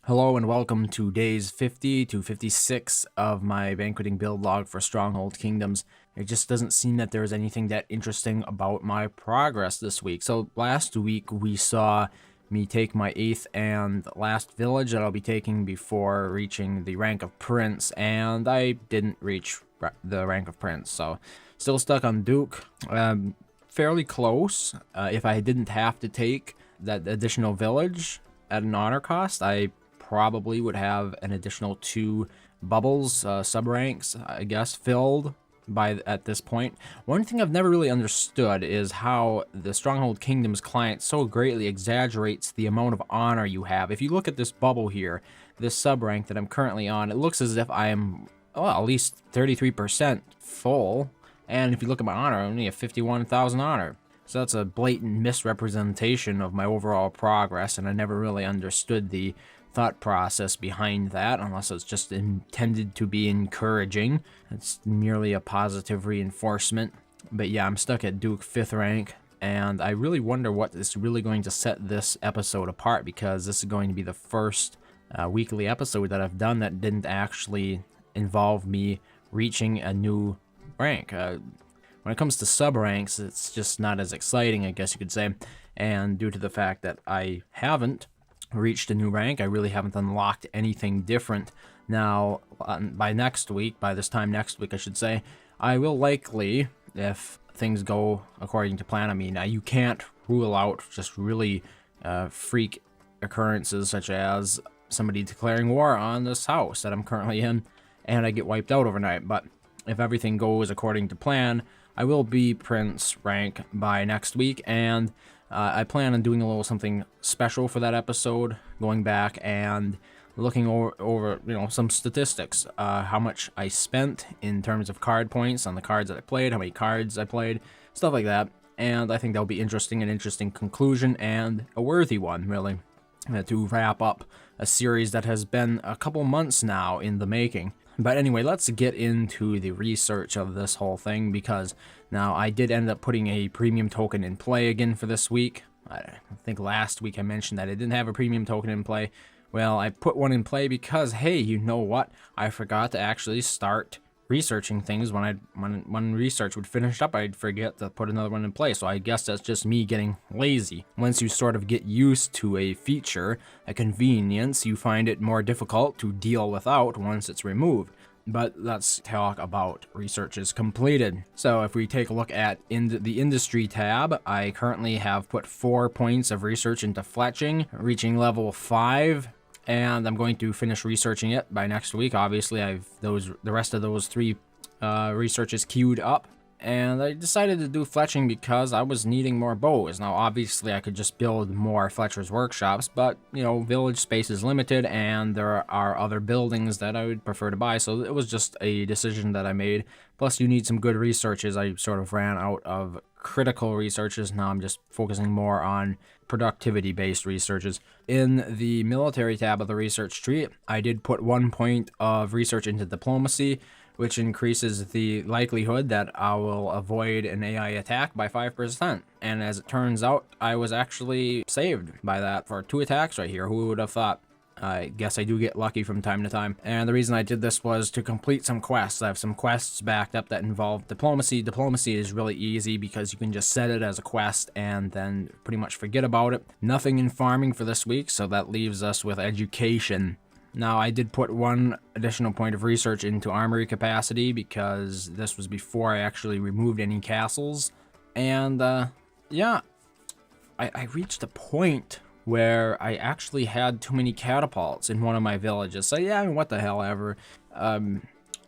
Hello and welcome to days 50 to 56 of my banqueting build log for Stronghold Kingdoms. It just doesn't seem that there's anything that interesting about my progress this week. So last week we saw me take my 8th and last village that I'll be taking before reaching the rank of Prince, and I didn't reach the rank of Prince, so still stuck on Duke. Fairly close. If I didn't have to take that additional village at an honor cost, I probably would have an additional 2 bubbles, sub-ranks, I guess, filled at this point. One thing I've never really understood is how the Stronghold Kingdoms client so greatly exaggerates the amount of honor you have. If you look at this bubble here, this sub-rank that I'm currently on, it looks as if I am, well, at least 33% full. And if you look at my honor, I only have 51,000 honor. So that's a blatant misrepresentation of my overall progress, and I never really understood the thought process behind that, unless it's just intended to be encouraging. It's merely a positive reinforcement. But yeah, I'm stuck at Duke 5th rank, and I really wonder what is really going to set this episode apart, because this is going to be the first weekly episode that I've done that didn't actually involve me reaching a new rank. When it comes to sub-ranks, it's just not as exciting, I guess you could say, and due to the fact that I haven't reached a new rank, I really haven't unlocked anything different. Now, by this time next week, I should say, I will likely, if things go according to plan, I mean, you can't rule out just really freak occurrences, such as somebody declaring war on this house that I'm currently in, and I get wiped out overnight. But if everything goes according to plan, I will be Prince rank by next week, and I plan on doing a little something special for that episode, going back and looking over some statistics, how much I spent in terms of card points on the cards that I played, how many cards I played, stuff like that. And I think that'll be interesting, an interesting conclusion, and a worthy one, really, to wrap up a series that has been a couple months now in the making. But anyway, let's get into the research of this whole thing, because now I did end up putting a premium token in play again for this week. I think last week I mentioned that I didn't have a premium token in play. Well, I put one in play because, hey, you know what? I forgot to actually start researching things. When research would finish up, I'd forget to put another one in play. So I guess that's just me getting lazy. Once you sort of get used to a feature, a convenience, you find it more difficult to deal without once it's removed. But let's talk about researches completed. So if we take a look at the industry tab, I currently have put 4 points of research into Fletching, reaching level 5. And I'm going to finish researching it by next week. Obviously, I've the rest of those 3 researches queued up. And I decided to do Fletching because I was needing more bows. Now, obviously, I could just build more Fletcher's workshops, but, village space is limited, and there are other buildings that I would prefer to buy, so it was just a decision that I made. Plus, you need some good researches. I sort of ran out of critical researches. Now I'm just focusing more on productivity-based researches. In the military tab of the research tree, I did put 1 point of research into diplomacy, which increases the likelihood that I will avoid an AI attack by 5%. And as it turns out, I was actually saved by that for 2 attacks right here. Who would have thought? I guess I do get lucky from time to time. And the reason I did this was to complete some quests. I have some quests backed up that involve diplomacy. Diplomacy is really easy because you can just set it as a quest and then pretty much forget about it. Nothing in farming for this week, so that leaves us with education. Now, I did put 1 additional point of research into Armoury Capacity because this was before I actually removed any castles. And, yeah, I reached a point where I actually had too many catapults in one of my villages. So, yeah, I mean, what the hell ever.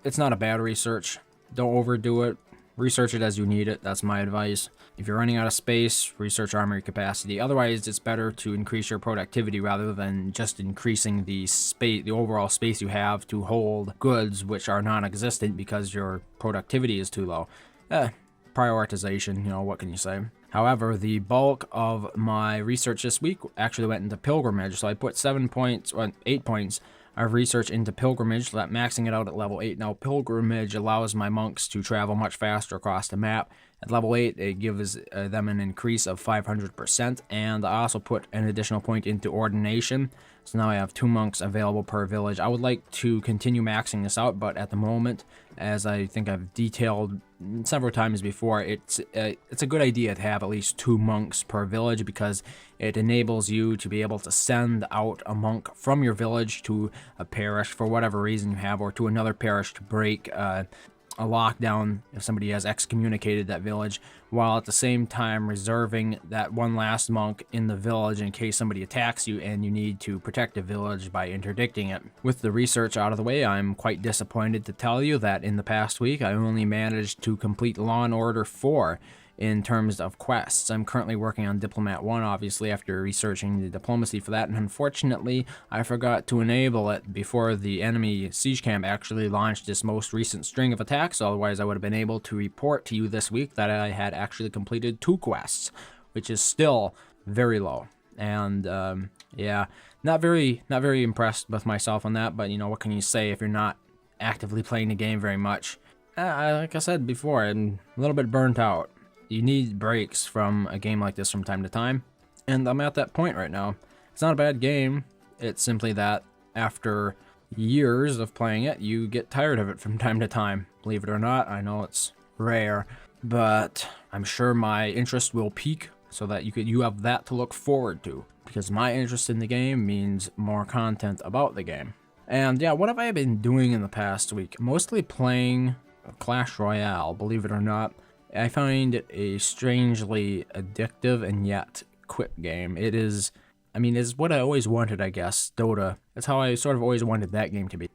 It's not a bad research. Don't overdo it. Research it as you need it. That's my advice. If you're running out of space, research Armoury Capacity. Otherwise, it's better to increase your productivity rather than just increasing the space, the overall space you have to hold goods which are non-existent because your productivity is too low. Prioritization, what can you say? However, the bulk of my research this week actually went into pilgrimage, so I put 7 points, or 8 points of research into pilgrimage, maxing it out at level 8. Now, pilgrimage allows my monks to travel much faster across the map, At level 8, it gives them an increase of 500%, and I also put an additional point into Ordination. So now I have 2 monks available per village. I would like to continue maxing this out, but at the moment, as I think I've detailed several times before, it's a good idea to have at least 2 monks per village, because it enables you to be able to send out a monk from your village to a parish for whatever reason you have, or to another parish to break a lockdown if somebody has excommunicated that village, while at the same time reserving that one last monk in the village in case somebody attacks you and you need to protect the village by interdicting it. With the research out of the way, I'm quite disappointed to tell you that in the past week I only managed to complete Law and Order 4 in terms of quests. I'm currently working on Diplomat 1, obviously, after researching the diplomacy for that, and unfortunately, I forgot to enable it before the enemy siege camp actually launched its most recent string of attacks. Otherwise, I would have been able to report to you this week that I had actually completed 2 quests, which is still very low. And yeah, not very impressed with myself on that, but you know, what can you say if you're not actively playing the game very much? Like I said before, I'm a little bit burnt out. You need breaks from a game like this from time to time, and I'm at that point right now. It's not a bad game, it's simply that after years of playing it, you get tired of it from time to time. Believe it or not, I know it's rare, but I'm sure my interest will peak so that you have that to look forward to, because my interest in the game means more content about the game. And yeah, what have I been doing in the past week? Mostly playing Clash Royale, believe it or not. I find it a strangely addictive and yet quick game. It is, I mean, it's what I always wanted, I guess, Dota. That's how I sort of always wanted that game to be.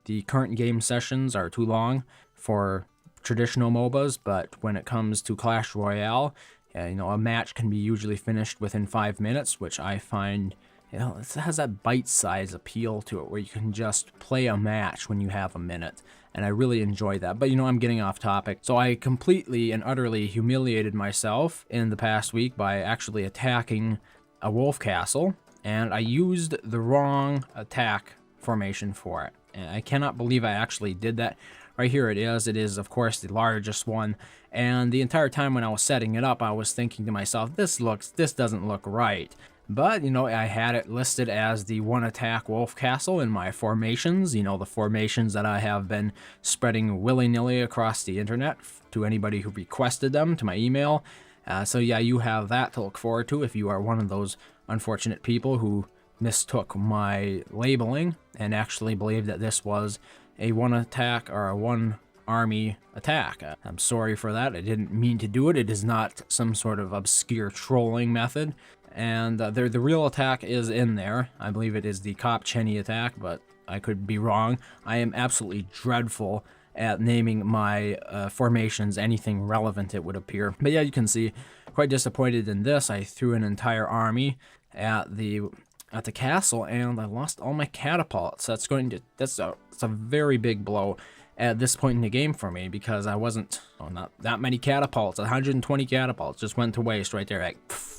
The current game sessions are too long for traditional MOBAs, but when it comes to Clash Royale, you know, a match can be usually finished within 5 minutes, which I find, you know, it has that bite-size appeal to it where you can just play a match when you have a minute. And I really enjoy that. But you know, I'm getting off topic. So I completely and utterly humiliated myself in the past week by actually attacking a wolf castle, and I used the wrong attack formation for it. And I cannot believe I actually did that. Right here it is. It is, of course, the largest one. And the entire time when I was setting it up, I was thinking to myself, this doesn't look right. But, you know, I had it listed as the 1-attack wolf castle in my formations, you know, the formations that I have been spreading willy-nilly across the internet to anybody who requested them to my email. So yeah, you have that to look forward to if you are one of those unfortunate people who mistook my labeling and actually believed that this was a 1-attack or a 1-army attack. I'm sorry for that. I didn't mean to do it. It is not some sort of obscure trolling method. And the real attack is in there. I believe it is the Cop Cheney attack, but I could be wrong. I am absolutely dreadful at naming my formations anything relevant, it would appear. But yeah, you can see, quite disappointed in this. I threw an entire army at the castle, and I lost all my catapults. That's a very big blow at this point in the game for me, because I wasn't, not that many catapults. 120 catapults just went to waste right there, like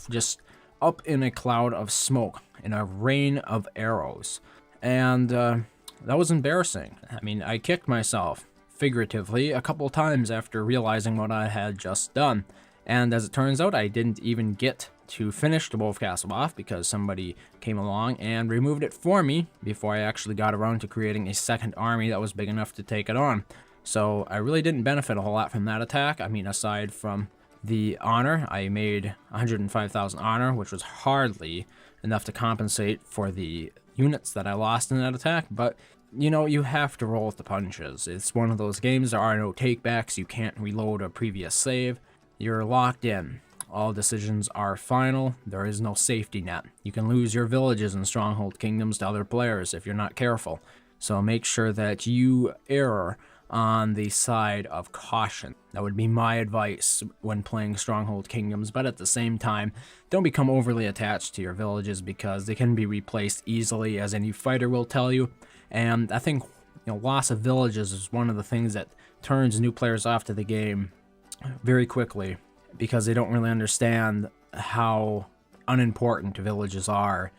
just up in a cloud of smoke, in a rain of arrows. And that was embarrassing. I mean, I kicked myself, figuratively, a couple times after realizing what I had just done. And as it turns out, I didn't even get to finish the wolf castle off because somebody came along and removed it for me before I actually got around to creating a second army that was big enough to take it on. So I really didn't benefit a whole lot from that attack. I mean, aside from the honor, I made 105,000 honor, which was hardly enough to compensate for the units that I lost in that attack, but you know, you have to roll with the punches. It's one of those games, there are no takebacks, you can't reload a previous save, you're locked in. All decisions are final, there is no safety net. You can lose your villages in Stronghold Kingdoms to other players if you're not careful, so make sure that you err on the side of caution. That would be my advice when playing Stronghold Kingdoms, but at the same time, don't become overly attached to your villages because they can be replaced easily, as any fighter will tell you. And I think, you know, loss of villages is one of the things that turns new players off to the game very quickly, because they don't really understand how unimportant villages are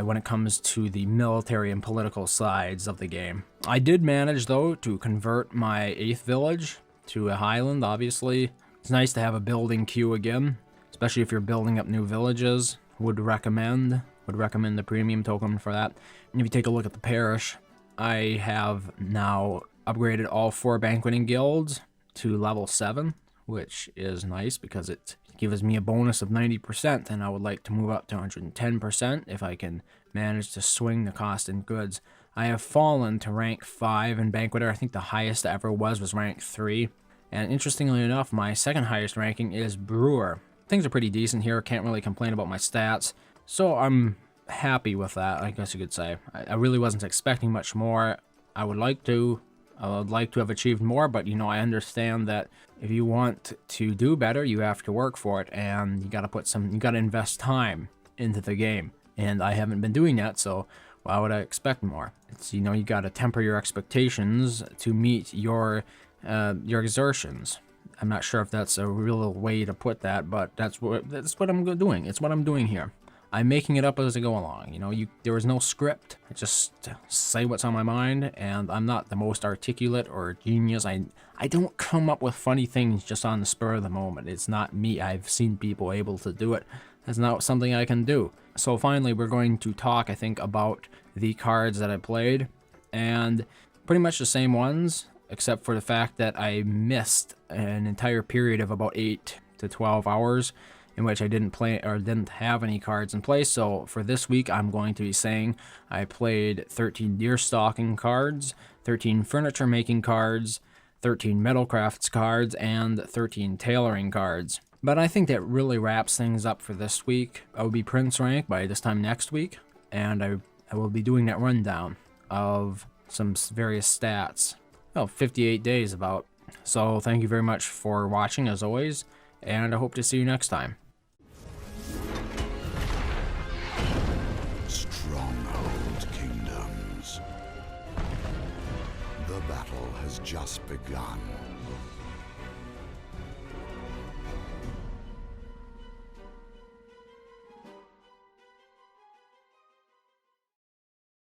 when it comes to the military and political sides of the game. I did manage, though, to convert my 8th village to a highland, obviously. It's nice to have a building queue again, especially if you're building up new villages. Would recommend the premium token for that. And if you take a look at the parish, I have now upgraded all 4 banqueting guilds to level 7, which is nice because it gives me a bonus of 90%, and I would like to move up to 110% if I can manage to swing the cost in goods. I have fallen to rank 5 in Banqueter. I think the highest I ever was rank 3. And interestingly enough, my second highest ranking is Brewer. Things are pretty decent here. Can't really complain about my stats. So I'm happy with that, I guess you could say. I really wasn't expecting much more. I would like to have achieved more, but you know, I understand that if you want to do better, you have to work for it, and you gotta invest time into the game. And I haven't been doing that, so why would I expect more? It's, you know, you gotta temper your expectations to meet your exertions. I'm not sure if that's a real way to put that, but that's what I'm doing. It's what I'm doing here. I'm making it up as I go along. You know, there is no script. I just say what's on my mind, and I'm not the most articulate or genius. I don't come up with funny things just on the spur of the moment. It's not me. I've seen people able to do it. That's not something I can do. So finally, we're going to talk, I think, about the cards that I played, and pretty much the same ones, except for the fact that I missed an entire period of about 8 to 12 hours in which I didn't play or didn't have any cards in place. So for this week, I'm going to be saying I played 13 deer stalking cards, 13 furniture making cards, 13 metalcrafts cards, and 13 tailoring cards. But I think that really wraps things up for this week. I will be Prince rank by this time next week, and I will be doing that rundown of some various stats. Well, 58 days about. So thank you very much for watching as always, and I hope to see you next time. Stronghold Kingdoms. The battle has just begun.